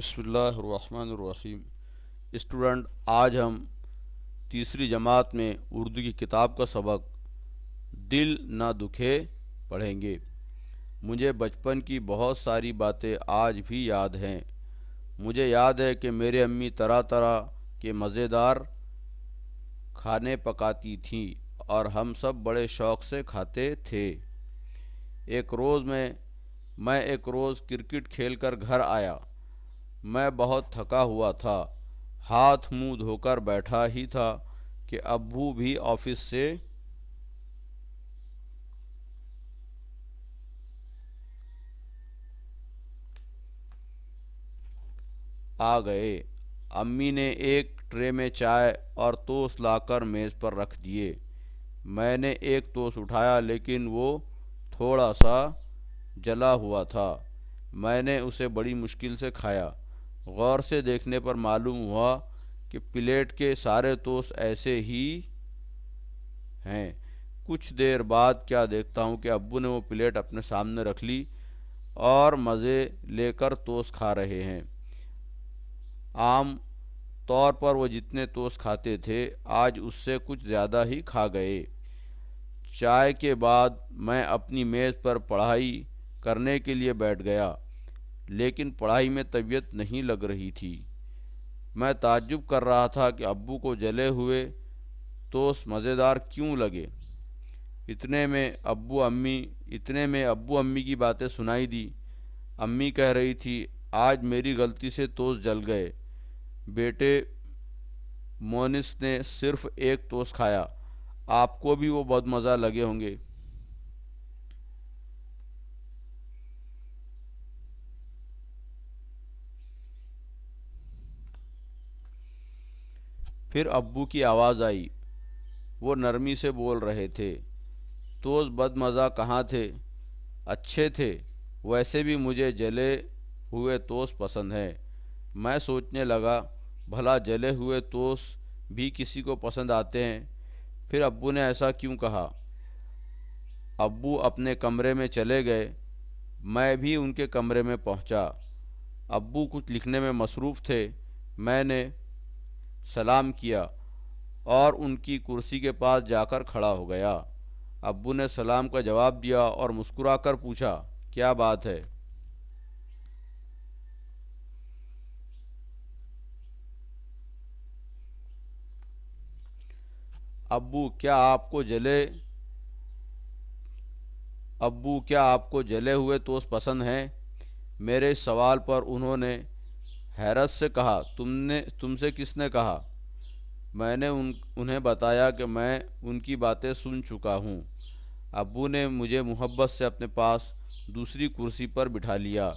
बिस्मिल्लाह अर्रहमान Ar-Rahim. Student, आज हम तीसरी जमात में उर्दू की किताब का सबक दिल ना दुखे पढ़ेंगे। मुझे बचपन की बहुत सारी बातें आज भी याद हैं। मुझे याद है कि मेरी अम्मी तरह तरह के मज़ेदार खाने पकाती थीं और हम सब बड़े शौक़ से खाते थे। मैं एक रोज़ क्रिकेट खेलकर घर आया। मैं बहुत थका हुआ था, हाथ मुंह धोकर बैठा ही था कि अब्बू भी ऑफिस से आ गए। अम्मी ने एक ट्रे में चाय और टोस्ट लाकर मेज़ पर रख दिए। मैंने एक टोस्ट उठाया, लेकिन वो थोड़ा सा जला हुआ था। मैंने उसे बड़ी मुश्किल से खाया। गौर से देखने पर मालूम हुआ कि प्लेट के सारे टोस्ट ऐसे ही हैं। कुछ देर बाद क्या देखता हूँ कि अब्बू ने वो प्लेट अपने सामने रख ली और मज़े लेकर टोस्ट खा रहे हैं। आम तौर पर वो जितने टोस्ट खाते थे, आज उससे कुछ ज़्यादा ही खा गए। चाय के बाद मैं अपनी मेज़ पर पढ़ाई करने के लिए बैठ गया, लेकिन पढ़ाई में तबीयत नहीं लग रही थी। मैं ताज्जुब कर रहा था कि अब्बू को जले हुए टोस्ट मज़ेदार क्यों लगे। इतने में अब्बू अम्मी की बातें सुनाई दी। अम्मी कह रही थी, आज मेरी गलती से टोस्ट जल गए। बेटे, मोनिस ने सिर्फ एक टोस्ट खाया, आपको भी वो बहुत मज़ा लगे होंगे। फिर अब्बू की आवाज़ आई। वो नरमी से बोल रहे थे, टोस्ट बदमज़ा कहाँ थे, अच्छे थे। वैसे भी मुझे जले हुए टोस्ट पसंद है। मैं सोचने लगा, भला जले हुए टोस्ट भी किसी को पसंद आते हैं। फिर अब्बू ने ऐसा क्यों कहा। अब्बू अपने कमरे में चले गए। मैं भी उनके कमरे में पहुंचा। अब्बू कुछ लिखने में मसरूफ़ थे। मैंने सलाम किया और उनकी कुर्सी के पास जाकर खड़ा हो गया। अब्बू ने सलाम का जवाब दिया और मुस्कुराकर पूछा, क्या बात है। अब्बू क्या आपको जले अब्बू क्या आपको जले हुए टोस्ट पसंद हैं। मेरे इस सवाल पर उन्होंने हैरत से कहा, तुमसे किसने कहा। मैंने उन्हें बताया कि मैं उनकी बातें सुन चुका हूँ। अब्बू ने मुझे मोहब्बत से अपने पास दूसरी कुर्सी पर बिठा लिया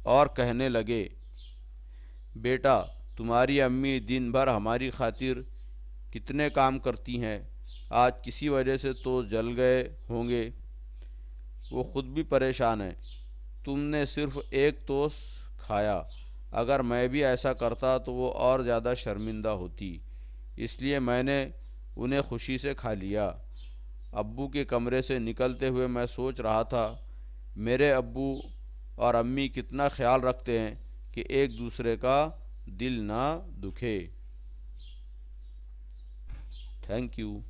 और कहने लगे, बेटा, तुम्हारी अम्मी दिन भर हमारी खातिर कितने काम करती हैं। आज किसी वजह से तो जल गए होंगे। वो खुद भी परेशान है। तुमने सिर्फ एक टोस्ट खाया। अगर मैं भी ऐसा करता तो वो और ज़्यादा शर्मिंदा होती, इसलिए मैंने उन्हें खुशी से खा लिया। अब्बू के कमरे से निकलते हुए मैं सोच रहा था, मेरे अब्बू और अम्मी कितना ख्याल रखते हैं कि एक दूसरे का दिल ना दुखे। Thank you.